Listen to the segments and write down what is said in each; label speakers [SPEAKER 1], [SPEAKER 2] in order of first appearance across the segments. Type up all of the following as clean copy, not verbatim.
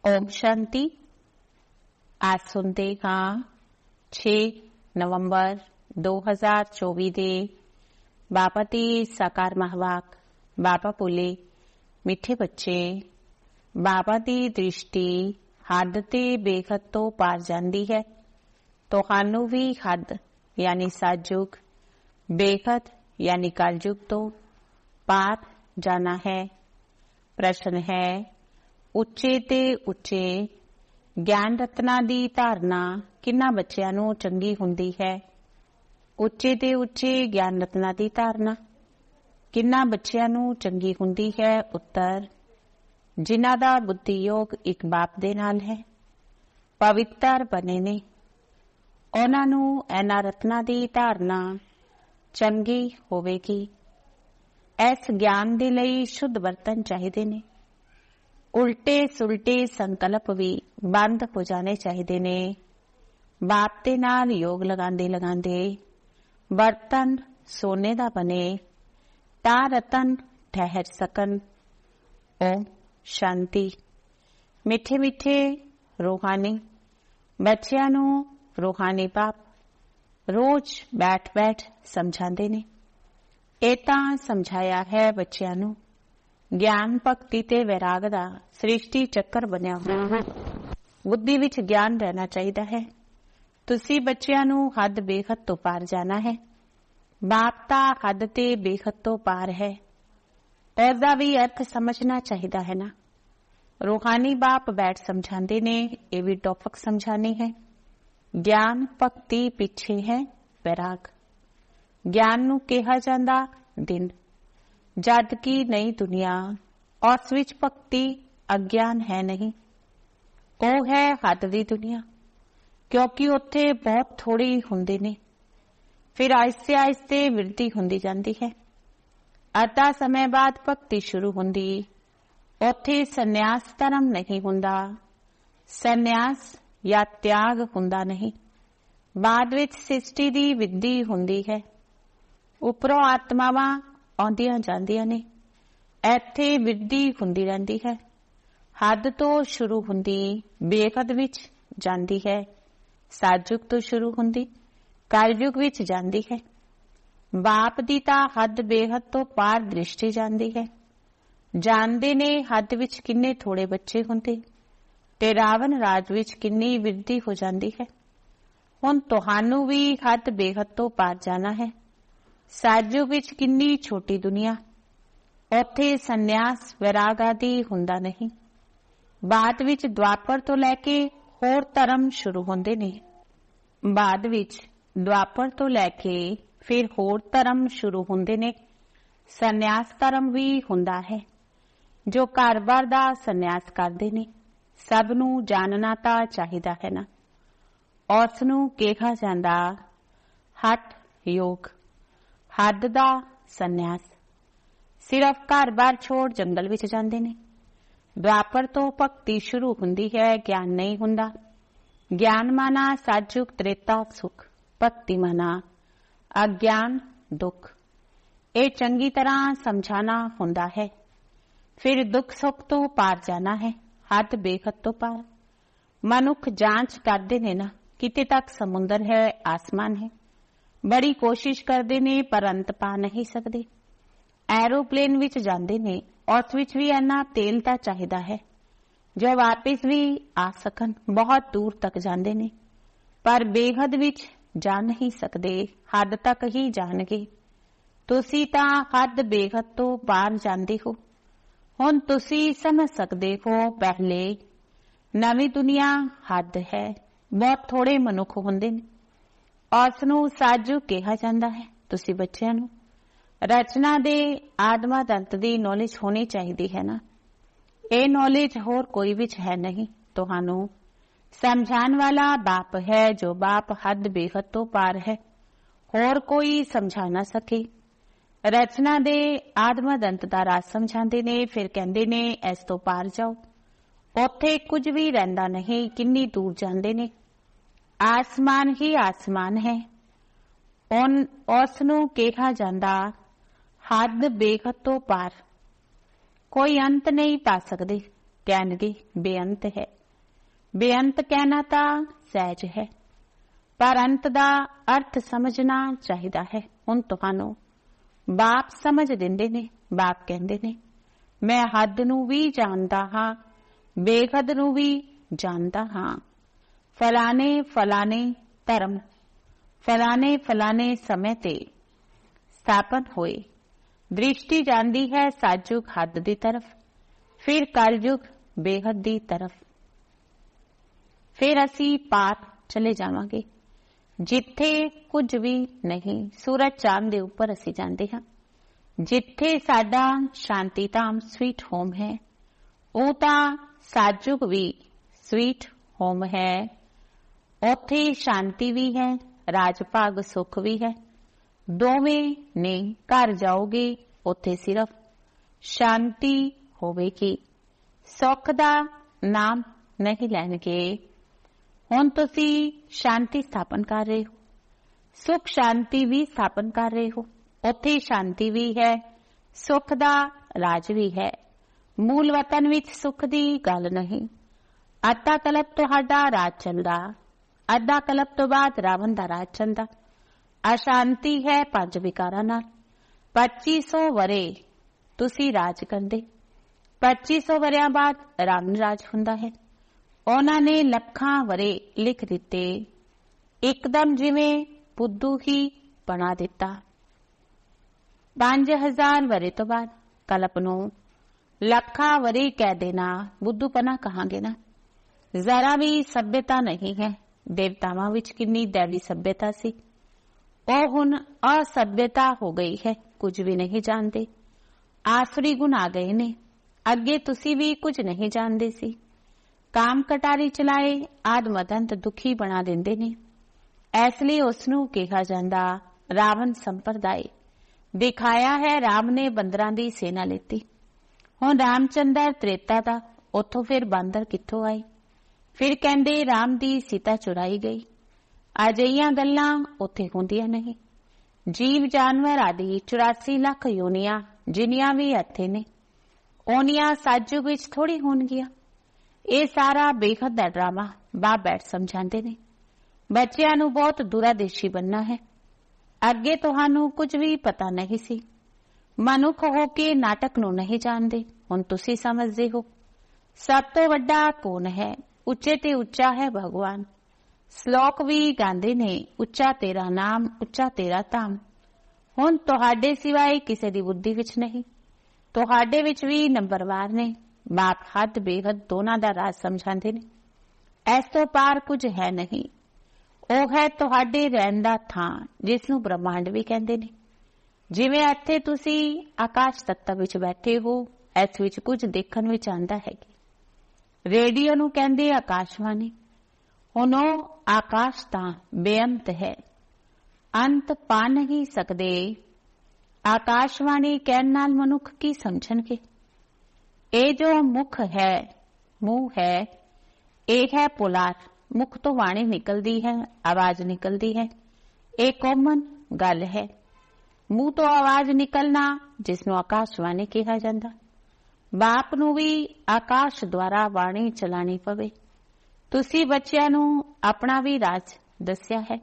[SPEAKER 1] ओम शांति। आज सुनते हाँ 6 नवंबर 2024 ਦੇ ਬਾਬਾ ਦੀ ਸਾਕਾਰ ਮਹਾਵਾਕ। ਬਾਬਾ ਬੋਲੇ, ਮਿੱਠੇ ਬੱਚੇ, ਬਾਬਾ ਦੀ ਦ੍ਰਿਸ਼ਟੀ ਹੱਦ ਤੇ ਬੇਹੱਦ ਤੋਂ ਪਾਰ ਜਾਂਦੀ ਹੈ। ਤੁਹਾਨੂੰ ਵੀ ਹੱਦ ਯਾਨੀ ਸਤਯੁਗ, ਬੇਹੱਦ ਯਾਨੀ ਕਲਯੁਗ ਤੋਂ ਪਾਰ ਜਾਣਾ ਹੈ। ਪ੍ਰਸ਼ਨ ਹੈ, ਉੱਚੇ ਤੇ ਉੱਚੇ ਗਿਆਨ ਰਤਨਾਂ ਦੀ ਧਾਰਨਾ ਕਿੰਨਾ ਬੱਚਿਆਂ ਨੂੰ ਚੰਗੀ ਹੁੰਦੀ ਹੈ? ਉੱਚੇ ਤੇ ਉੱਚੇ ਗਿਆਨ ਰਤਨਾਂ ਦੀ ਧਾਰਨਾ ਕਿੰਨਾ ਬੱਚਿਆਂ ਨੂੰ ਚੰਗੀ ਹੁੰਦੀ ਹੈ? ਉੱਤਰ, ਜਿਨ੍ਹਾਂ ਦਾ ਬੁੱਧੀ ਯੋਗ ਇੱਕ ਬਾਪ ਦੇ ਨਾਲ ਹੈ, ਪਵਿੱਤਰ ਬਣੇ ਨੇ, ਉਹਨਾਂ ਨੂੰ ਇਹਨਾਂ ਰਤਨਾਂ ਦੀ ਧਾਰਨਾ ਚੰਗੀ ਹੋਵੇਗੀ। ਇਸ ਗਿਆਨ ਦੇ ਲਈ ਸ਼ੁੱਧ ਬਰਤਨ ਚਾਹੀਦੇ ਨੇ। ਉਲਟੇ ਸੁਲਟੇ ਸੰਕਲਪ ਵੀ ਬੰਦ ਹੋ ਜਾਣੇ ਚਾਹੀਦੇ ਨੇ। ਬਾਪ ਦੇ ਨਾਲ ਯੋਗ ਲਗਾਉਂਦੇ ਲਗਾਉਂਦੇ ਬਰਤਨ ਸੋਨੇ ਦਾ ਬਣੇ ਤਾਂ ਰਤਨ ਠਹਿਰ ਸਕਣ। ਓਮ ਸ਼ਾਂਤੀ। ਮਿੱਠੇ ਮਿੱਠੇ ਰੂਹਾਨੀ ਬੱਚਿਆਂ ਨੂੰ ਰੂਹਾਨੀ ਬਾਪ ਰੋਜ਼ ਬੈਠ ਬੈਠ ਸਮਝਾਉਂਦੇ ਨੇ। ਇਹ ਤਾਂ ਸਮਝਾਇਆ ਹੈ ਬੱਚਿਆਂ ਨੂੰ ਗਿਆਨ, ਭਗਤੀ ਤੇ ਵੈਰਾਗ ਦਾ ਸ੍ਰਿਸ਼ਟੀ ਚੱਕਰ ਬਣਿਆ ਹੋਇਆ ਹੈ। ਬੁੱਧੀ ਵਿੱਚ ਗਿਆਨ ਰਹਿਣਾ ਚਾਹੀਦਾ ਹੈ। ਤੁਸੀਂ ਬੱਚਿਆਂ ਨੂੰ ਹੱਦ ਬੇਹੱਦ ਤੋਂ ਪਾਰ ਜਾਣਾ ਹੈ। ਬਾਪ ਤਾਂ ਹੱਦ ਤੇ ਬੇਹੱਦ ਤੋਂ ਪਾਰ ਹੈ। ਇਹਦਾ ਵੀ ਅਰਥ ਸਮਝਣਾ ਚਾਹੀਦਾ ਹੈ ਨਾ। ਰੂਹਾਨੀ ਬਾਪ ਬੈਠ ਸਮਝਾਉਂਦੇ ਨੇ, ਇਹ ਵੀ ਟੌਪਿਕ ਸਮਝਾਣੀ ਹੈ। ਗਿਆਨ ਭਗਤੀ ਪਿੱਛੇ ਹੈ ਵੈਰਾਗ। ਗਿਆਨ ਨੂੰ ਕਿਹਾ ਜਾਂਦਾ ਦਿਨ, ਜਦ ਕਿ ਨਈ ਦੁਨੀਆ ਉਸ ਵਿੱਚ ਭਗਤੀ ਅਗਿਆਨ ਹੈ ਨਹੀਂ, ਉਹ ਹੈ ਹੱਦ ਦੀ ਦੁਨੀਆ। ਕਿਉਂਕਿ ਉੱਥੇ ਬਹੁਤ ਥੋੜੇ ਹੁੰਦੇ ਨੇ, ਫਿਰ ਆਹਿਸਤੇ ਆਹਿਸਤੇ ਵਿਰਤੀ ਹੁੰਦੀ ਜਾਂਦੀ ਹੈ। ਅੱਧਾ ਸਮੇਂ ਬਾਅਦ ਭਗਤੀ ਸ਼ੁਰੂ ਹੁੰਦੀ। ਉੱਥੇ ਸੰਨਿਆਸ ਧਰਮ ਨਹੀਂ ਹੁੰਦਾ, ਸੰਨਿਆਸ ਜਾਂ ਤਿਆਗ ਹੁੰਦਾ ਨਹੀਂ। ਬਾਅਦ ਵਿੱਚ ਸ੍ਰਿਸ਼ਟੀ ਦੀ ਵਿਧੀ ਹੁੰਦੀ ਹੈ। ਉੱਪਰੋਂ ਆਤਮਾਵਾਂ ਆਉਂਦੀਆਂ ਜਾਂਦੀਆਂ ਨੇ, ਇੱਥੇ ਵਿਧੀ ਹੁੰਦੀ ਰਹਿੰਦੀ ਹੈ। ਹੱਦ ਤੋਂ ਸ਼ੁਰੂ ਹੁੰਦੀ ਬੇਹੱਦ ਵਿੱਚ ਜਾਂਦੀ ਹੈ। ਸਤਯੁਗ ਤੋਂ ਸ਼ੁਰੂ ਹੁੰਦੀ ਕਲਯੁਗ ਵਿੱਚ ਜਾਂਦੀ ਹੈ। ਬਾਪ ਦੀ ਤਾਂ ਹੱਦ ਬੇਹੱਦ ਤੋਂ ਪਾਰ ਦ੍ਰਿਸ਼ਟੀ ਜਾਂਦੀ ਹੈ। ਜਾਣਦੇ ਨੇ ਹੱਦ ਵਿੱਚ ਕਿੰਨੇ ਥੋੜੇ ਬੱਚੇ ਹੁੰਦੇ ਤੇ ਰਾਵਣ ਰਾਜ ਵਿੱਚ ਕਿੰਨੀ ਵਿਰਤੀ ਹੋ ਜਾਂਦੀ ਹੈ। ਹੁਣ ਤੁਹਾਨੂੰ ਵੀ ਹੱਦ ਬੇਹੱਦ ਤੋਂ ਪਾਰ ਜਾਣਾ ਹੈ। ਸਤਯੁਗ ਵਿੱਚ ਕਿੰਨੀ ਛੋਟੀ ਦੁਨੀਆ, ਉੱਥੇ ਸੰਨਿਆਸ ਵੈਰਾਗ ਆਦਿ ਹੁੰਦਾ ਨਹੀਂ। ਬਾਅਦ ਵਿੱਚ ਦੁਆਪਰ ਤੋਂ ਲੈ ਕੇ ਹੋਰ ਧਰਮ ਸ਼ੁਰੂ ਹੁੰਦੇ ਨੇ। ਬਾਅਦ ਵਿੱਚ ਦੁਆਪਰ ਤੋਂ ਲੈ ਕੇ ਫਿਰ ਹੋਰ ਧਰਮ ਸ਼ੁਰੂ ਹੁੰਦੇ ਨੇ। ਸੰਨਿਆਸ ਧਰਮ ਵੀ ਹੁੰਦਾ ਹੈ, ਜੋ ਘਰ-ਬਾਰ ਦਾ ਸੰਨਿਆਸ ਕਰਦੇ ਨੇ। ਸਭ ਨੂੰ ਜਾਣਨਾ ਤਾਂ ਚਾਹੀਦਾ ਹੈ ਨਾ। ਉਸ ਨੂੰ ਕਿਹਾ ਜਾਂਦਾ ਹਠ ਯੋਗ, ਹੱਦ ਦਾ ਸੰਨਿਆਸ। ਸਿਰਫ ਘਰ-ਬਾਰ ਛੋੜ ਜੰਗਲ ਵਿੱਚ ਜਾਂਦੇ ਨੇ। ਦੁਆਪਰ ਤੋਂ ਭਗਤੀ ਸ਼ੁਰੂ ਹੁੰਦੀ ਹੈ, ਗਿਆਨ ਨਹੀਂ ਹੁੰਦਾ। ਗਿਆਨ ਮਾਨਾ ਸਤਯੁਗ ਤ੍ਰੇਤਾ ਸੁਖ, ਭਗਤੀ ਮਾਨਾ ਅਗਿਆਨ ਦੁੱਖ। ਇਹ ਚੰਗੀ ਤਰ੍ਹਾਂ ਸਮਝਾਣਾ ਹੁੰਦਾ ਹੈ। ਫਿਰ ਦੁੱਖ ਸੁੱਖ ਤੋਂ ਪਾਰ ਜਾਣਾ ਹੈ, ਹੱਦ ਬੇਹੱਦ ਤੋਂ ਪਾਰ। ਮਨੁੱਖ ਜਾਂਚ ਕਰਦੇ ਨੇ ਨਾ, ਕਿਤੇ ਤੱਕ ਸਮੁੰਦਰ ਹੈ, ਆਸਮਾਨ ਹੈ। ਬੜੀ ਕੋਸ਼ਿਸ਼ ਕਰਦੇ ਨੇ ਪਰ ਅੰਤ ਪਾ ਨਹੀਂ ਸਕਦੇ। ਐਰੋਪਲੇਨ ਵਿੱਚ ਜਾਂਦੇ ਨੇ, ਉਸ ਵਿੱਚ ਵੀ ਇੰਨਾ ਤੇਲ ਤਾਂ ਚਾਹੀਦਾ ਹੈ ਜੋ ਵਾਪਿਸ ਵੀ ਆ ਸਕਣ। ਬਹੁਤ ਦੂਰ ਤੱਕ ਜਾਂਦੇ ਨੇ ਪਰ ਬੇਹੱਦ ਵਿੱਚ ਜਾ ਨਹੀਂ ਸਕਦੇ, ਹੱਦ ਤੱਕ ਹੀ ਜਾਣਗੇ। ਤੁਸੀਂ ਤਾਂ ਹੱਦ ਬੇਹੱਦ ਤੋਂ ਪਾਰ ਜਾਂਦੇ ਹੋ। ਹੁਣ ਤੁਸੀਂ ਸਮਝ ਸਕਦੇ ਹੋ, ਪਹਿਲੇ ਨਵੀਂ ਦੁਨੀਆ ਹੱਦ ਹੈ, ਬਹੁਤ ਥੋੜੇ ਮਨੁੱਖ ਹੁੰਦੇ ਨੇ। ਉਸ ਨੂੰ ਸਤਯੁਗ ਕਿਹਾ ਜਾਂਦਾ ਹੈ। ਤੁਸੀਂ ਬੱਚਿਆਂ ਨੂੰ ਰਚਨਾ ਦੇ ਆਦਮਾ ਦੰਤ ਦੀ ਨੌਲੇਜ ਹੋਣੀ ਚਾਹੀਦੀ ਹੈ ਨਾ। ਇਹ ਨੌਲੇਜ ਹੋਰ ਕੋਈ ਵਿੱਚ ਹੈ ਨਹੀਂ। ਤੁਹਾਨੂੰ ਸਮਝਾਉਣ ਵਾਲਾ ਬਾਪ ਹੈ, ਜੋ ਬਾਪ ਹੱਦ ਬੇਹੱਦ ਤੋਂ ਪਾਰ ਹੈ। ਹੋਰ ਕੋਈ ਸਮਝਾ ਨਾ ਸਕੇ। ਰਚਨਾ ਦੇ ਆਦਮਾ ਦੰਤ ਦਾ ਰਾਜ ਸਮਝਾਉਂਦੇ ਨੇ, ਫਿਰ ਕਹਿੰਦੇ ਨੇ ਇਸ ਤੋਂ ਪਾਰ ਜਾਓ। ਉੱਥੇ ਕੁਝ ਵੀ ਰਹਿੰਦਾ ਨਹੀਂ, ਕਿੰਨੀ ਦੂਰ ਜਾਂਦੇ ਨੇ। ਆਸਮਾਨ ਹੀ ਆਸਮਾਨ ਹੈ। ਉਸ ਨੂੰ ਕਿਹਾ ਜਾਂਦਾ ਹੱਦ ਬੇਹੱਦ ਤੋਂ ਪਾਰ। ਕੋਈ ਅੰਤ ਨਹੀਂ ਪਾ ਸਕਦੇ। कहणगे बेअंत है। बेअंत कहना तां सहज है, पर अंत दा अर्थ समझना चाहिदा है। हुण तुहानू बाप समझ दिंदे ने। बाप कहंदे ने मैं हद नू भी जानदा हां, बेहद नू भी जानदा हां। फलाने फलाने धर्म फलाने फलाने समय ते स्थापन होए। दृष्टि जांदी है सतयुग हद दी तरफ, फिर कलयुग बेहद दी तरफ, फिर असी पार चले जावांगे जिथे कुछ भी नहीं। सूरज चांद दे उपर असी जांदे हां। जिथे साडा शांति धाम स्वीट होम है, ਉਹ ਤਾਂ ਸਤਿਯੁਗ ਵੀ स्वीट होम है। ਉੱਥੇ शांति भी है, राज भाग सुख भी है। दोवें ने घर जाओगे ਉੱਥੇ सिर्फ शांति होवेगी, सुख दा नाम नहीं लैणगे। हुण तुसी शांति स्थापन कर रहे हो, सुख शांति भी स्थापन कर रहे हो। ਉੱਥੇ शांति भी है, सुख दा राज भी है। मूल वतन विच सुख दी गल नहीं। अद्धा कलप तुहाडा राज चलदा, अद्धा कलप तो बाद रावण दा राज चलदा। अशांति है पंज विकारां नाल। 2500 वरे तुसी राज करदे, 2500 वरियां बाद रावण राज हुंदा है। उन्हां ने लखां वरे लिख दिते, एकदम जिवें बुद्धू ही बना दिता। 5000 वरे तो बाद कलप नूं लखा वरे कह देना बुद्धूपना कहांगे ना। जरा भी सभ्यता नहीं है। देवतावां विच किन्नी दैवी सभ्यता सी, ਉਹ हुण असभ्यता हो गई है, कुछ भी नहीं जानते। आसुरी गुण आ गए ने। अगे तुसी भी कुछ नहीं जानते सी। काम कटारी चलाए आदमदंत दुखी बना देंदे ने। इसलिए उसनूं कहा जांदा रावण संप्रदाय। दिखाया है राम ने बंदरां दी सेना लेती। हुण रामचंद्र त्रेता दा, उथों फिर बांदर कित्थों आए। फिर कहंदे राम दी सीता चुराई गई। अजिहियां गल्लां उत्थे हुंदियां नहीं। जीव जानवर आदि 84 लाख योनियां जिन्नियां भी इत्थे ने, ओनियां सतयुग विच थोड़ी होणगियां। ਇਹ सारा बेहद दा ड्रामा बाप बैठ समझाते ने। बच्चियां नूं बहुत दूरादेशी बनना है। अगे तुहानू कुछ भी पता नहीं सी। मनुख हो के नाटक नूं नहीं जानते, हुण तुसी समझदे हो। सब तो वड्डा कौन है? उच्चे ते उच्चा है भगवान। श्लोक भी गांदे ने, उच्चा तेरा नाम उच्चा तेरा धाम। हुण तुहाडे सिवाय किसे दी बुद्धि विच नहीं, तुहाडे विच भी नंबरवार ने। बाप हद बेहद दोनां दा राज समझाते ने। इस तो पार कुछ है नहीं। ਉਹ है ਤੁਹਾਡੇ ਰਹਿਣ ਦਾ ਥਾਂ, ਜਿਸ ਨੂੰ ਬ੍ਰਹਮੰਡ ਵੀ ਕਹਿੰਦੇ ਨੇ। ਜਿਵੇਂ ਇੱਥੇ ਤੁਸੀਂ ਆਕਾਸ਼ ਤੱਤ ਵਿੱਚ ਬੈਠੇ ਹੋ, ਇਸ ਵਿੱਚ ਕੁਝ ਦੇਖਣ ਵਿੱਚ ਆਉਂਦਾ ਹੈ। ਰੇਡੀਓ ਨੂੰ ਕਹਿੰਦੇ ਆਕਾਸ਼ਵਾਣੀ। ਹੁਣ ਉਹ ਆਕਾਸ਼ ਤਾਂ ਬੇਅੰਤ ਹੈ, ਅੰਤ ਪਾ ਨਹੀਂ ਸਕਦੇ। ਆਕਾਸ਼ਵਾਣੀ ਕਹਿਣ ਨਾਲ ਮਨੁੱਖ ਕੀ ਸਮਝਣਗੇ? ਇਹ ਜੋ ਮੁਖ ਹੈ, ਮੂੰਹ ਹੈ, ਇਹ ਹੈ ਪੁਲਾਰ। मुख तो वाणी निकलती है, आवाज निकलती है, एक कॉमन गल है। मुंह तो आवाज निकलना जिसनों आकाशवाणी कहा जाता। बाप नूं भी आकाश द्वारा वाणी चलानी पवे। तुसी बच्चियां नूं अपना भी राज दस्या है।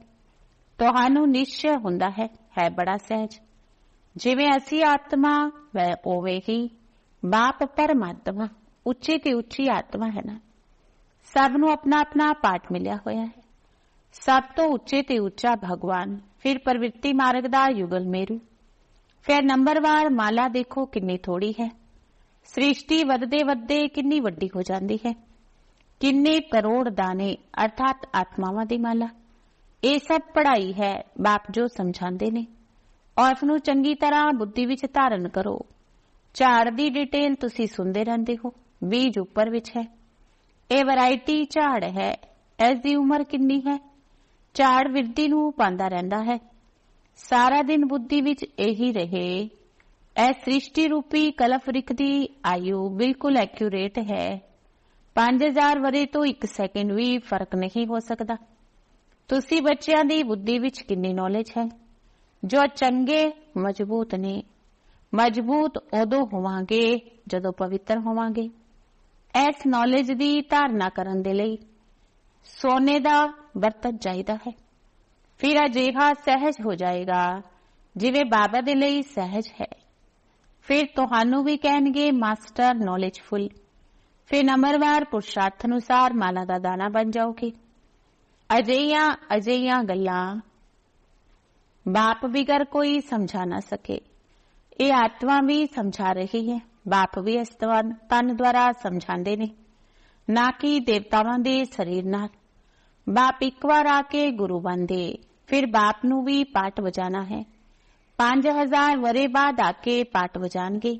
[SPEAKER 1] तुहानू निश्चय हुंदा है बड़ा सहज। जिवें असी आत्मा वै ओवे ही बाप परमात्मा, उच्ची ते उच्ची आत्मा है ना। सब नूं अपना अपना पाठ मिलिया होया है। सब तो उच्चे ते उच्चा भगवान, फिर प्रवृत्ति मार्ग दा युगल मेरू, फिर नंबरवार माला देखो किन्नी थोड़ी है। सृष्टि वधदे वधदे किन्नी वड्डी हो जाती है। किन्ने करोड़ दाने अर्थात आत्मावां दी माला। ये सब पढ़ाई है बाप जो समझाते ने। और इसनूं चंगी तरह बुद्धि विच धारण करो। झाड़ दी डिटेल तुसी सुनते रहंदे हो। बीज उपर विच है। ਇਹ वैरायटी झाड़ है। इस दी उम्र किन्नी है? झाड़ विरदी नूं पांदा रहंदा है। सारा दिन बुद्धि विच यही रहे। इस सृष्टि रूपी कलप वृक्ष दी आयु बिल्कुल एक्यूरेट है। 5000 वरे तो 1 सेकंड भी फर्क नहीं हो सकता। तुसी बच्चियां दी बुद्धि विच किन्नी नॉलेज है? जो चंगे मजबूत ने। मजबूत उदों होवांगे जदों पवित्र होवांगे। ਇਸ ਨੌਲੇਜ ਦੀ ਧਾਰਨਾ ਕਰਨ ਦੇ ਲਈ ਸੋਨੇ ਦਾ ਬਰਤਨ ਚਾਹੀਦਾ ਹੈ। ਫਿਰ ਅਜਿਹਾ ਸਹਿਜ ਹੋ ਜਾਏਗਾ ਜਿਵੇਂ ਬਾਬਾ ਦੇ ਲਈ ਸਹਿਜ ਹੈ। ਫਿਰ ਤੁਹਾਨੂੰ ਵੀ ਕਹਿਣਗੇ ਮਾਸਟਰ ਨੌਲੇਜਫੁਲ। ਫਿਰ ਨੰਬਰਵਾਰ ਪੁਰਸ਼ਾਰਥ ਅਨੁਸਾਰ ਮਾਲਾ ਦਾ ਦਾਣਾ ਬਣ ਜਾਓਗੇ। ਅਜਿਹੀਆਂ ਗੱਲਾਂ ਬਾਪ ਬਿਗਰ ਕੋਈ ਸਮਝਾ ਨਾ ਸਕੇ। ਇਹ ਆਤਮਾ ਵੀ ਸਮਝਾ ਰਹੀ ਹੈ। ਬਾਪ ਵੀ ਇਸ ਤਨ ਦੁਆਰਾ ਸਮਝਾਉਂਦੇ ਨੇ, ਨਾ ਕਿ ਦੇਵਤਾਵਾਂ ਦੇ ਸਰੀਰ ਨਾਲ। ਬਾਪ ਇੱਕ ਵਾਰ ਆ ਕੇ ਗੁਰੂ ਬਣਦੇ, ਫਿਰ ਬਾਪ ਨੂੰ ਵੀ ਪਾਠ ਵਜਾਣਾ ਹੈ। 5000 ਵਰੇ ਬਾਅਦ ਆ ਕੇ ਪਾਠ ਵਜਾਣਗੇ।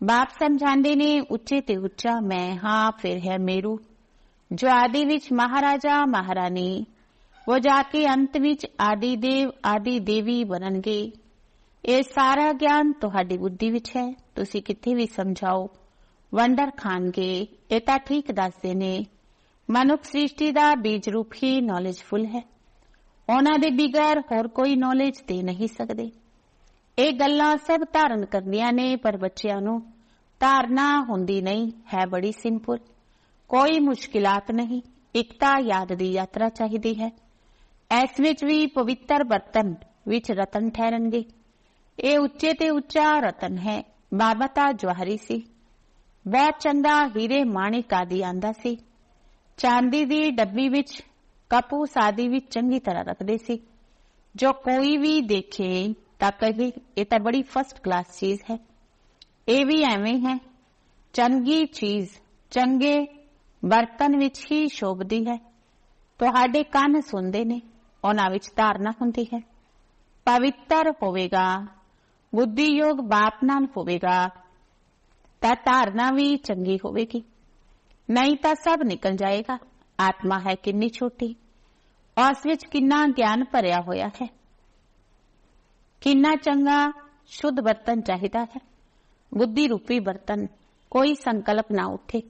[SPEAKER 1] ਬਾਪ ਸਮਝਾਉਂਦੇ ਨੇ ਉੱਚੇ ਤੇ ਉੱਚਾ ਮੈਂ ਹਾਂ, ਫਿਰ ਹੈ ਮੇਰੂ, ਜੋ ਆਦਿ ਵਿੱਚ ਮਹਾਰਾਜਾ ਮਹਾਰਾਣੀ, ਉਹ ਜਾ ਕੇ ਅੰਤ ਵਿੱਚ ਆਦਿ ਦੇਵ ਆਦਿ ਦੇਵੀ ਬਣਨਗੇ। ਇਹ ਸਾਰਾ ਗਿਆਨ ਤੁਹਾਡੀ ਬੁੱਧੀ ਵਿੱਚ ਹੈ। ਤੁਸੀਂ ਕਿੱਥੇ ਵੀ ਸਮਝਾਓ ਵੰਡਰ ਖਾਣਗੇ। ਇਹ ਤਾਂ ਠੀਕ ਦੱਸਦੇ ਨੇ। ਮਨੁੱਖ ਸ੍ਰਿਸ਼ਟੀ ਦਾ ਬੀਜ ਰੂਪ ਹੀ ਨੌਲੇਜਫੁਲ ਹੈ। ਉਹਨਾਂ ਦੇ ਬਿਗਰ ਹੋਰ ਕੋਈ ਨੌਲੇਜ ਦੇ ਨਹੀਂ ਸਕਦੇ। ਇਹ ਗੱਲਾਂ ਸਭ ਧਾਰਨ ਕਰਨੀਆਂ ਨੇ, ਪਰ ਬੱਚਿਆਂ ਨੂੰ ਧਾਰਨਾ ਹੁੰਦੀ ਨਹੀਂ ਹੈ। ਬੜੀ ਸਿੰਪਲ, ਕੋਈ ਮੁਸ਼ਕਿਲਾਤ ਨਹੀਂ। ਇੱਕ ਤਾਂ ਯਾਦ ਦੀ ਯਾਤਰਾ ਚਾਹੀਦੀ ਹੈ। ਇਸ ਵਿੱਚ ਵੀ ਪਵਿੱਤਰ ਬਰਤਨ ਵਿੱਚ ਰਤਨ ਠਹਿਰਨਗੇ। ਇਹ ਉੱਚੇ ਤੇ ਉੱਚਾ ਰਤਨ ਹੈ। ਬਾਬਾ ਤਾਂ ਜਵਾਹਰੀ ਸੀ, ਬਹੁਤ ਚੰਗਾ ਹੀਰੇ ਮਾਣਿਕ ਆਦਿ ਆਂਦਾ ਸੀ। ਚਾਂਦੀ ਦੀ ਡੱਬੀ ਵਿੱਚ ਕਪੂਸ ਆਦਿ ਵਿੱਚ ਚੰਗੀ ਤਰ੍ਹਾਂ ਰੱਖਦੇ ਸੀ। ਜੋ ਕੋਈ ਵੀ ਦੇਖੇ ਤਾਂ ਕਹੇ ਇਹ ਤਾਂ ਬੜੀ ਫਸਟ ਕਲਾਸ ਚੀਜ਼ ਹੈ। ਇਹ ਵੀ ਐਵੇਂ ਹੈ। ਚੰਗੀ ਚੀਜ਼ ਚੰਗੇ ਬਰਤਨ ਵਿੱਚ ਹੀ ਸ਼ੋਭਦੀ ਹੈ। ਤੁਹਾਡੇ ਕੰਨ ਸੁਣਦੇ ਨੇ, ਉਹਨਾਂ ਵਿੱਚ ਧਾਰਨਾ ਹੁੰਦੀ ਹੈ। ਪਵਿੱਤਰ ਹੋਵੇਗਾ, ਬੁੱਧੀ ਯੋਗ ਬਾਪ ਨਾਲ ਹੋਵੇਗਾ ਤਾਂ ਧਾਰਨਾ ਵੀ ਚੰਗੀ ਹੋਵੇਗੀ, ਨਹੀਂ ਤਾਂ ਸਭ ਨਿਕਲ ਜਾਏਗਾ। ਆਤਮਾ ਹੈ ਕਿੰਨੀ ਛੋਟੀ, ਉਸ ਵਿੱਚ ਕਿੰਨਾ ਗਿਆਨ ਭਰਿਆ ਹੋਇਆ ਹੈ। ਕਿੰਨਾ ਚੰਗਾ ਸ਼ੁੱਧ ਬਰਤਨ ਚਾਹੀਦਾ ਹੈ, ਬੁੱਧੀ ਰੂਪੀ ਬਰਤਨ। ਕੋਈ ਸੰਕਲਪ ਨਾ ਉੱਠੇ,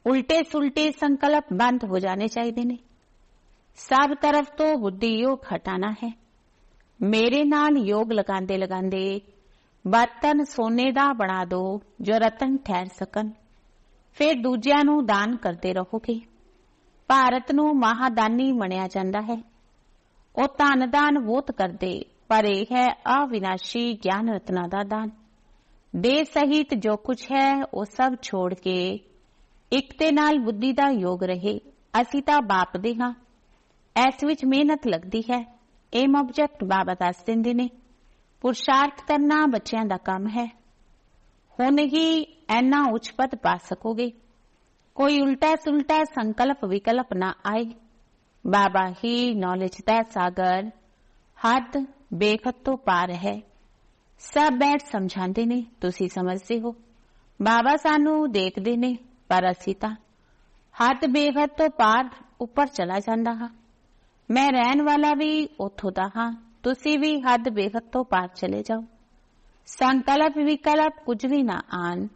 [SPEAKER 1] ਉਲਟੇ ਸੁਲਟੇ ਸੰਕਲਪ ਬੰਦ ਹੋ ਜਾਣੇ ਚਾਹੀਦੇ ਨੇ। ਸਭ ਤਰਫ ਤੋਂ ਬੁੱਧੀ ਯੋਗ ਹਟਾਣਾ ਹੈ। ਮੇਰੇ ਨਾਲ ਯੋਗ ਲਗਾਉਂਦੇ ਲਗਾਉਂਦੇ ਬਰਤਨ ਸੋਨੇ ਦਾ ਬਣਾ ਦੋ ਜੋ ਰਤਨ ਠਹਿਰ ਸਕਣ। ਫਿਰ ਦੂਜਿਆਂ ਨੂੰ ਦਾਨ ਕਰਦੇ ਰਹੋਗੇ। ਭਾਰਤ ਨੂੰ ਮਹਾਦਾਨੀ ਮੰਨਿਆ ਜਾਂਦਾ ਹੈ। ਉਹ ਧਨ ਦਾਨ ਬਹੁਤ ਕਰਦੇ, ਪਰ ਇਹ ਹੈ ਅਵਿਨਾਸ਼ੀ ਗਿਆਨ ਰਤਨਾ ਦਾ ਦਾਨ। ਦੇਹ ਸਹਿਤ ਜੋ ਕੁਝ ਹੈ ਉਹ ਸਭ ਛੋੜ ਕੇ ਇੱਕ ਦੇ ਨਾਲ ਬੁੱਧੀ ਦਾ ਯੋਗ ਰਹੇ। ਅਸੀਂ ਤਾਂ ਬਾਪ ਦੇ ਹਾਂ। ਇਸ ਵਿੱਚ ਮਿਹਨਤ ਲੱਗਦੀ ਹੈ। ਇਹ ਆਬਜੈਕਟ ਬਾਬਾ ਦੱਸ ਦਿੰਦੇ ਨੇ। ਪੁਰਸ਼ਾਰਥ ਕਰਨਾ ਬੱਚਿਆਂ ਦਾ ਕੰਮ ਹੈ। ਹੁਣ ਹੀ ਇੰਨਾ ਉੱਚ ਪਦ ਪਾ ਸਕੋਗੇ। ਕੋਈ ਉਲਟਾ ਸੁਲਟਾ ਸੰਕਲਪ ਵਿਕਲਪ ਨਾ ਆਏ। ਬਾਬਾ ਹੀ ਨੌਲੇਜ ਦਾ ਸਾਗਰ ਹੱਦ ਬੇਖਤ ਤੋਂ ਪਾਰ ਹੈ। ਸਭ ਬੈਠ ਸਮਝਾਉਂਦੇ ਨੇ, ਤੁਸੀਂ ਸਮਝਦੇ ਹੋ। ਬਾਬਾ ਸਾਨੂੰ ਦੇਖਦੇ ਨੇ, ਪਰ ਅਸੀਂ ਤਾਂ ਹੱਦ ਬੇਖਤ ਤੋਂ ਪਾਰ ਉੱਪਰ ਚਲਾ ਜਾਂਦਾ ਹਾਂ। ਮੈਂ ਰਹਿਣ ਵਾਲਾ ਵੀ ਉੱਥੋਂ ਦਾ ਹਾਂ। ਤੁਸੀਂ ਵੀ ਹੱਦ ਬੇਖਤ ਤੋਂ ਪਾਰ ਚਲੇ ਜਾਓ। ਸੰਕਲਪ ਵਿਕਲਪ ਕੁਝ ਵੀ ਨਾ ਆਣ।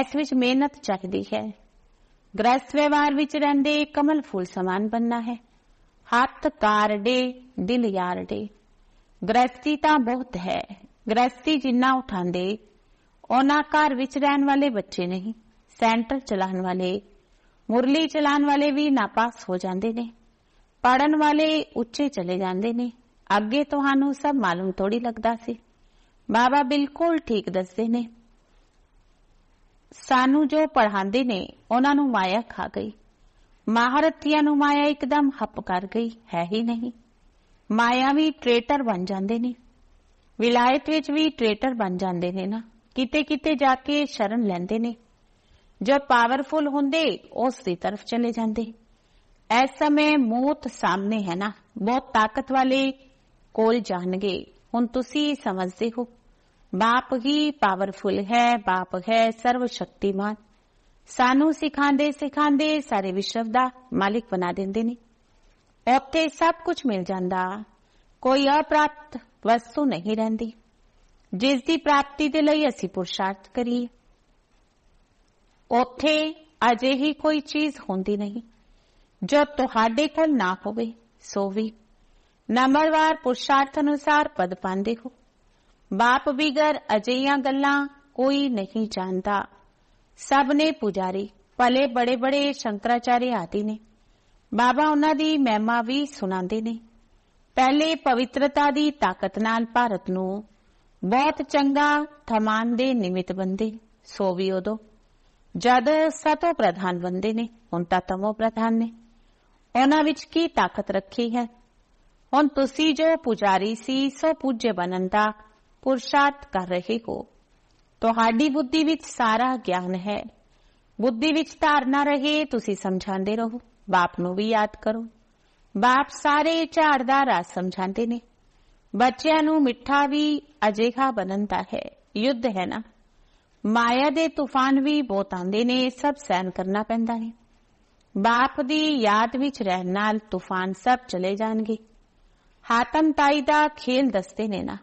[SPEAKER 1] ਇਸ ਵਿੱਚ ਮਿਹਨਤ ਚਾਹੀਦੀ ਹੈ। ਗ੍ਰਸਤ ਵਿਵਹਾਰ ਵਿੱਚ ਰਹਿੰਦੇ ਕਮਲ ਫੁੱਲ ਸਮਾਨ ਬਣਨਾ ਹੈ। ਹੱਥ ਕਾਰਡੇ ਦਿਲ ਯਾਰਡੇ। ਗ੍ਰਸਤੀ ਤਾਂ ਬਹੁਤ ਹੈ। ਗ੍ਰਸਤੀ ਜਿੰਨਾ ਉਠਾਉਂਦੇ ਉਹਨਾਂ ਘਰ ਵਿੱਚ ਰਹਿਣ ਵਾਲੇ ਬੱਚੇ ਨਹੀਂ। ਸੈਂਟਰ ਚਲਾਉਣ ਵਾਲੇ, ਮੁਰਲੀ ਚਲਾਉਣ ਵਾਲੇ ਵੀ ਨਾਪਾਸ ਹੋ ਜਾਂਦੇ ਨੇ। ਪੜਨ ਵਾਲੇ ਉੱਚੇ ਚਲੇ ਜਾਂਦੇ ਨੇ। ਅੱਗੇ ਤੁਹਾਨੂੰ ਸਭ ਮਾਲੂਮ ਥੋੜੀ ਲੱਗਦਾ ਸੀ। ਬਾਬਾ ਬਿਲਕੁਲ ਠੀਕ ਦੱਸਦੇ ਨੇ। ਸਾਨੂੰ ਜੋ ਪੜ੍ਹਾਉਂਦੇ ਨੇ ਉਹਨਾਂ ਨੂੰ ਮਾਇਆ ਖਾ ਗਈ। ਮਹਾਰਥੀਆਂ ਨੂੰ ਮਾਇਆ ਇੱਕਦਮ ਹੱਪ ਕਰ ਗਈ ਹੈ ਹੀ ਨਹੀਂ। ਮਾਇਆ ਵੀ ਟ੍ਰੇਟਰ ਬਣ ਜਾਂਦੇ ਨੇ। ਵਿਲਾਇਤ ਵਿੱਚ ਵੀ ਟ੍ਰੇਟਰ ਬਣ ਜਾਂਦੇ ਨੇ ਨਾ। ਕਿਤੇ ਕਿਤੇ ਜਾ ਕੇ ਸ਼ਰਨ ਲੈਂਦੇ ਨੇ। ਜੋ ਪਾਵਰਫੁਲ ਹੁੰਦੇ ਉਸ ਦੀ ਤਰਫ ਚਲੇ ਜਾਂਦੇ। ਇਸ ਸਮੇਂ ਮੌਤ ਸਾਹਮਣੇ ਹੈ ਨਾ। ਬਹੁਤ ਤਾਕਤ ਵਾਲੇ ਕੋਲ ਜਾਣਗੇ। ਹੁਣ ਤੁਸੀਂ ਸਮਝਦੇ ਹੋ ਬਾਪ ਹੀ ਪਾਵਰਫੁਲ ਹੈ। ਬਾਪ ਹੈ ਸਰਵ ਸ਼ਕਤੀਮਾਨ। ਸਾਨੂੰ ਸਿਖਾਉਂਦੇ ਸਿਖਾਉਂਦੇ ਸਾਰੇ ਵਿਸ਼ਵ ਦਾ ਮਾਲਿਕ ਬਣਾ ਦਿੰਦੇ ਨੇ। ਉੱਥੇ ਸਭ ਕੁਝ ਮਿਲ ਜਾਂਦਾ। ਕੋਈ ਅਪ੍ਰਾਪਤ ਵਸਤੂ ਨਹੀਂ ਰਹਿੰਦੀ ਜਿਸ ਦੀ ਪ੍ਰਾਪਤੀ ਦੇ ਲਈ ਅਸੀਂ ਪੁਰਸ਼ਾਰਥ ਕਰੀਏ। ਉੱਥੇ ਅਜਿਹੀ ਕੋਈ ਚੀਜ਼ ਹੁੰਦੀ ਨਹੀਂ ਜੋ ਤੁਹਾਡੇ ਕੋਲ ਨਾ ਹੋਵੇ। ਸੋ ਵੀ ਨੰਬਰਵਾਰ ਪੁਰਸ਼ਾਰਥ ਅਨੁਸਾਰ ਪਦ ਪਾਉਂਦੇ ਹੋ। ਬਾਪ ਬਿਗਰ ਅਜਿਹੀਆਂ ਗੱਲਾਂ ਕੋਈ ਨਹੀਂ ਜਾਣਦਾ। ਸਭ ਨੇ ਪੁਜਾਰੀ ਭਲੇ ਬੜੇ ਬੜੇ ਸ਼ੰਕਰਾਚਾर्य ਆਦਿ ਨੇ। ਬਾਬਾ ਉਹਨਾਂ ਦੀ ਮਹਿਮਾ ਵੀ ਸੁਣਾਉਂਦੇ ਨੇ। ਪਹਿਲੇ ਪਵਿੱਤਰਤਾ ਦੀ ਤਾਕਤ ਨਾਲ ਭਾਰਤ ਨੂੰ ਬਹੁਤ ਚੰਗਾ ਥਮਾਨ ਦੇ ਨਿਮਿਤ ਬੰਦੇ, ਸੋ ਵੀ ਉਦੋਂ ਜਦ ਸਤੋ ਪ੍ਰਧਾਨ ਬੰਦੇ ਨੇ, ਹੁਣ ਤਾਂ ਤਮੋ ਪ੍ਰਧਾਨ ਨੇ। ਉਹਨਾਂ ਵਿੱਚ ਕੀ ਤਾਕਤ ਰੱਖੀ ਹੈ? ਹੁਣ ਤੁਸੀਂ ਜੋ ਪੁਜਾਰੀ ਸੀ ਸੋ ਪੂਜਯ ਬਣਨ ਦਾ ਪੁਰਸ਼ਾਰਥ ਕਰ ਰਹੇ ਹੋ। ਤੁਹਾਡੀ ਬੁੱਧੀ ਵਿੱਚ ਸਾਰਾ ਗਿਆਨ ਹੈ। ਬੁੱਧੀ ਵਿੱਚ ਧਾਰਨਾ ਰਹੇ, ਤੁਸੀਂ ਸਮਝਾਉਂਦੇ ਰਹੋ। ਬਾਪ ਨੂੰ ਵੀ ਯਾਦ ਕਰੋ। ਬਾਪ ਸਾਰੇ ਝਾੜ ਦਾ ਰਸ ਸਮਝਾਉਂਦੇ ਨੇ। ਬੱਚਿਆਂ ਨੂੰ ਮਿੱਠਾ ਵੀ ਅਜਿਹਾ ਬਣਨ ਦਾ ਹੈ। ਯੁੱਧ ਹੈ ਨਾ, ਮਾਇਆ ਦੇ ਤੂਫਾਨ ਵੀ ਬਹੁਤ ਆਉਂਦੇ ਨੇ, ਸਭ ਸਹਿਣ ਕਰਨਾ ਪੈਂਦਾ ਹੈ। ਬਾਪ ਦੀ ਯਾਦ ਵਿੱਚ ਰਹਿਣ ਨਾਲ ਤੂਫਾਨ ਸਭ ਚਲੇ ਜਾਣਗੇ। ਹਾਤਮ ਤਾਈ ਦਾ ਖੇਲ ਦੱਸਦੇ ਨੇ ਨਾ,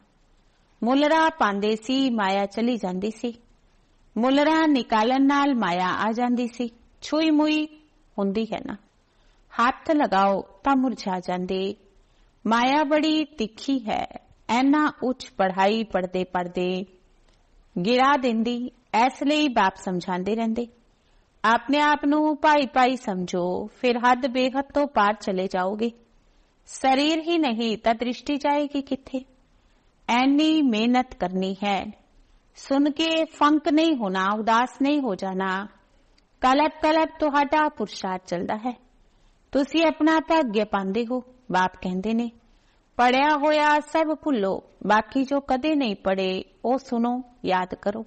[SPEAKER 1] ਮੁੱਲਰਾ ਪਾਉਂਦੇ ਸੀ, ਮਾਇਆ ਚਲੀ ਜਾਂਦੀ ਸੀ। ਮੁੱਲਰਾ ਨਿਕਾਲਣ ਨਾਲ ਮਾਇਆ ਆ ਜਾਂਦੀ ਸੀ। ਛੂਈ ਮੁਈ ਹੁੰਦੀ ਹੈ ਨਾ, ਹੱਥ ਲਗਾਓ ਤਾਂ ਮੁਰਝਾ ਜਾਂਦੇ। ਮਾਇਆ ਬੜੀ ਤਿੱਖੀ ਹੈ। ਐਨਾ ਉੱਚ ਪੜ੍ਹਾਈ ਪੜ੍ਹਦੇ ਪੜ੍ਹਦੇ ਗਿਰਾ ਦਿੰਦੀ। ਇਸ ਲਈ ਬਾਪ ਸਮਝਾਉਂਦੇ ਰਹਿੰਦੇ, ਆਪਣੇ ਆਪ ਨੂੰ ਭਾਈ ਭਾਈ ਸਮਝੋ, ਫਿਰ ਹੱਦ ਬੇਹੱਦ ਤੋਂ ਪਾਰ ਚਲੇ ਜਾਓਗੇ। ਸਰੀਰ ਹੀ ਨਹੀਂ ਤਾਂ ਦ੍ਰਿਸ਼ਟੀ ਜਾਏਗੀ ਕਿੱਥੇ? ਐਨੀ ਮਿਹਨਤ ਕਰਨੀ ਹੈ। ਸੁਣ ਕੇ ਫੰਕ ਨਹੀਂ ਹੋਣਾ, ਉਦਾਸ ਨਹੀਂ ਹੋ ਜਾਣਾ। ਕਲਪ ਕਲਪ ਤੁਹਾਡਾ ਪੁਰਸ਼ਾਰਥ ਚੱਲਦਾ ਹੈ। ਤੁਸੀਂ ਆਪਣਾ ਭਾਗਯ ਪਾਉਂਦੇ ਹੋ। ਬਾਪ ਕਹਿੰਦੇ ਨੇ, ਪੜਿਆ ਹੋਇਆ ਸਭ ਭੁੱਲੋ, ਬਾਕੀ ਜੋ ਕਦੇ ਨਹੀਂ ਪੜੇ ਉਹ ਸੁਣੋ, ਯਾਦ ਕਰੋ।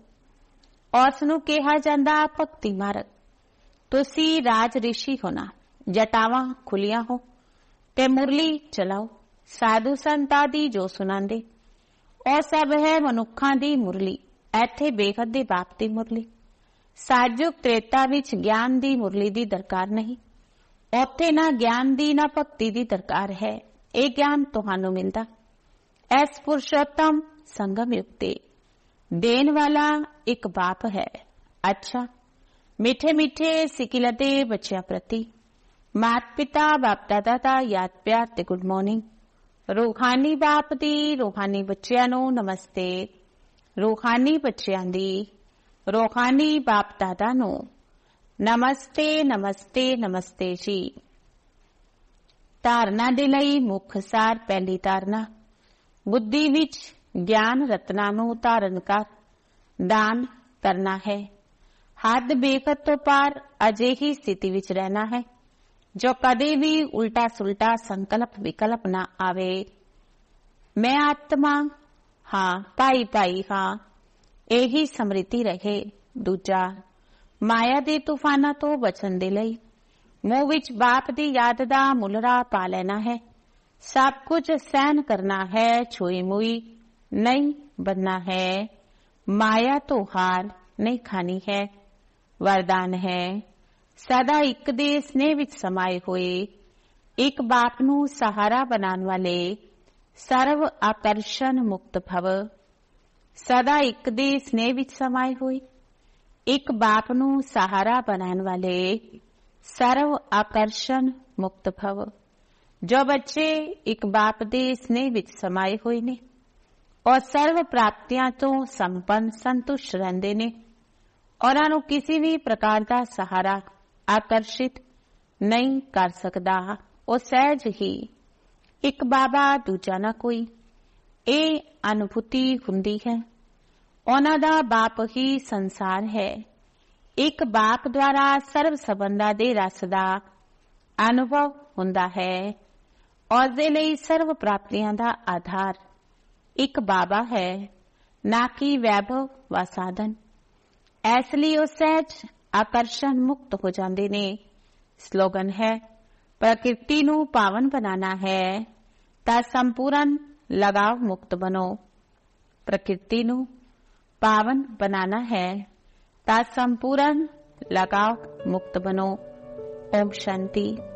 [SPEAKER 1] ਉਸ ਨੂੰ ਕਿਹਾ ਜਾਂਦਾ ਭਗਤੀ ਮਾਰਗ। ਤੁਸੀਂ ਰਾਜ ਰਿਸ਼ੀ ਹੋਣਾ, ਜਟਾਵਾਂ ਖੁੱਲੀਆਂ ਹੋ ਤੇ ਮੁਰਲੀ ਚਲਾਓ। ਸਾਧੂ ਸੰਤਾਂ ਦੀ ਜੋ ਸੁਣਾਉਂਦੇ ਉਹ ਸਭ ਹੈ ਮਨੁੱਖਾਂ ਦੀ ਮੁਰਲੀ। ਇੱਥੇ ਬੇਹੱਦ ਦੇ ਬਾਪ ਦੀ ਮੁਰਲੀ। ਸਾਜੁਗ ਤ੍ਰੇਤਾ ਵਿੱਚ ਗਿਆਨ ਦੀ ਮੁਰਲੀ ਦੀ ਦਰਕਾਰ ਨਹੀਂ। ਉੱਥੇ ਨਾ ਗਿਆਨ ਦੀ ਨਾ ਭਗਤੀ ਦੀ ਦਰਕਾਰ ਹੈ। ਇਹ ਗਿਆਨ ਤੁਹਾਨੂੰ ਮਿਲਦਾ ਇਸ ਪੁਰਸ਼ੋਤਮ ਸੰਗਮ ਯੁਗ ਤੇ। ਦੇਣ ਵਾਲਾ ਇੱਕ ਬਾਪ ਹੈ। ਅੱਛਾ, ਮਿੱਠੇ ਮਿੱਠੇ ਸਿਕਿਲਤੇ ਬੱਚਿਆਂ ਪ੍ਰਤੀ ਮਾਤ ਪਿਤਾ ਬਾਪ ਦਾਦਾ ਦਾ ਯਾਦ ਪਿਆਰ ਤੇ ਗੁੱਡ ਮਾਰਨਿੰਗ। ਰੂਹਾਨੀ ਬਾਪ ਦੀ ਰੂਹਾਨੀ ਬੱਚਿਆਂ ਨੂੰ ਨਮਸਤੇ। ਰੂਹਾਨੀ ਬੱਚਿਆਂ ਦੀ ਰੂਹਾਨੀ ਬਾਪ ਦਾਦਾ ਨੂੰ ਨਮਸਤੇ ਨਮਸਤੇ ਨਮਸਤੇ ਜੀ। ਧਾਰਨਾ ਦੇ ਲਈ ਮੁੱਖ ਸਾਰ। ਪਹਿਲੀ ਧਾਰਨਾ, ਬੁੱਧੀ ਵਿੱਚ ਗਿਆਨ ਰਤਨਾਂ ਨੂੰ ਧਾਰਨ ਕਰ ਦਾਨ ਕਰਨਾ ਹੈ। ਹੱਦ ਬੇਹੱਦ ਤੋਂ ਪਾਰ ਅਜਿਹੀ ਸਥਿਤੀ ਵਿੱਚ ਰਹਿਣਾ ਹੈ ਜੋ ਕਦੇ ਵੀ ਉਲਟਾ ਸੁਲਟਾ ਸੰਕਲਪ ਵਿਕਲਪ ਨਾ ਆਵੇ। ਮੈਂ ਆਤਮਾ ਹਾਂ, ਭਾਈ ਭਾਈ ਹਾਂ, ਇਹੀ ਸਮ੍ਰਿਤੀ ਰਹੇ। ਦੂਜਾ, ਮਾਇਆ ਦੇ ਤੂਫਾਨਾਂ ਤੋਂ ਬਚਣ ਦੇ ਲਈ ਮੂੰਹ ਵਿੱਚ ਬਾਪ ਦੀ ਯਾਦ ਦਾ ਮੁੱਲਰਾ ਪਾ ਲੈਣਾ ਹੈ। ਸਭ ਕੁਝ ਸਹਿਣ ਕਰਨਾ ਹੈ। ਛੂਈ ਮੁਈ ਨਹੀਂ ਬਣਨਾ ਹੈ। ਮਾਇਆ ਤੋਂ ਹਾਰ ਨਹੀਂ ਖਾਣੀ ਹੈ। ਵਰਦਾਨ ਹੈ, ਸਦਾ ਇੱਕ ਦੇ ਸਨੇਹ ਵਿੱਚ ਸਮਾਏ ਹੋਏ, ਇੱਕ ਬਾਪ ਨੂੰ ਸਹਾਰਾ ਬਣਾਉਣ ਵਾਲੇ ਸਰਵ ਆਕਰਸ਼ਣ ਮੁਕਤ ਭਵ। ਸਦਾ ਇੱਕ ਦੇ ਸਨੇਹ ਵਿੱਚ ਸਮਾਏ ਹੋਏ, ਇੱਕ ਬਾਪ ਨੂੰ ਸਹਾਰਾ ਬਣਾਉਣ ਵਾਲੇ ਸਰਵ ਆਕਰਸ਼ਣ ਮੁਕਤ ਭਵ। ਜੋ ਬੱਚੇ ਇੱਕ ਬਾਪ ਦੇ ਸਨੇਹ ਵਿੱਚ ਸਮਾਏ ਹੋਏ ਨੇ ਔਰ ਸਰਵ ਪ੍ਰਾਪਤੀਆਂ ਤੋਂ ਸੰਪੰਨ ਸੰਤੁਸ਼ਟ ਰਹਿੰਦੇ ਨੇ, ਉਹਨਾਂ ਨੂੰ ਕਿਸੇ ਵੀ ਪ੍ਰਕਾਰ ਦਾ ਸਹਾਰਾ ਆਕਰਸ਼ਿਤ ਨਹੀਂ ਕਰ ਸਕਦਾ। ਉਹ ਸਹਿਜ ਹੀ ਇੱਕ ਬਾਬਾ ਦੂਜਾ ਨਾ ਕੋਈ, ਇਹ ਅਨੁਭੂਤੀ ਹੁੰਦੀ ਹੈ। ਉਹਨਾਂ ਦਾ ਬਾਪ ਹੀ ਸੰਸਾਰ ਹੈ। ਇੱਕ ਬਾਪ ਦੁਆਰਾ ਸਰਵ ਸੰਬੰਧਾਂ ਦੇ ਰਸ ਦਾ ਅਨੁਭਵ ਹੁੰਦਾ ਹੈ। ਉਸ ਦੇ ਲਈ ਸਰਵ ਪ੍ਰਾਪਤੀਆਂ ਦਾ ਆਧਾਰ ਇੱਕ ਬਾਬਾ ਹੈ, ਨਾ ਕਿ ਵੈਭਵ ਵਾ ਸਾਧਨ। ਇਸ ਲਈ ਉਹ ਸਹਿਜ ਆਕਰਸ਼ਣ ਮੁਕਤ ਹੋ ਜਾਂਦੇ ਨੇ। ਸਲੋਗਨ ਹੈ, ਪ੍ਰਕਿਰਤੀ ਨੂੰ ਪਾਵਨ ਬਣਾਉਣਾ ਹੈ ਤਾਂ ਸੰਪੂਰਨ ਲਗਾਵ ਮੁਕਤ ਬਣੋ। ਪ੍ਰਕਿਰਤੀ ਨੂੰ ਪਾਵਨ ਬਣਾਉਣਾ ਹੈ ਤਾਂ ਸੰਪੂਰਨ लगाव मुक्त बनो। ओम शांति।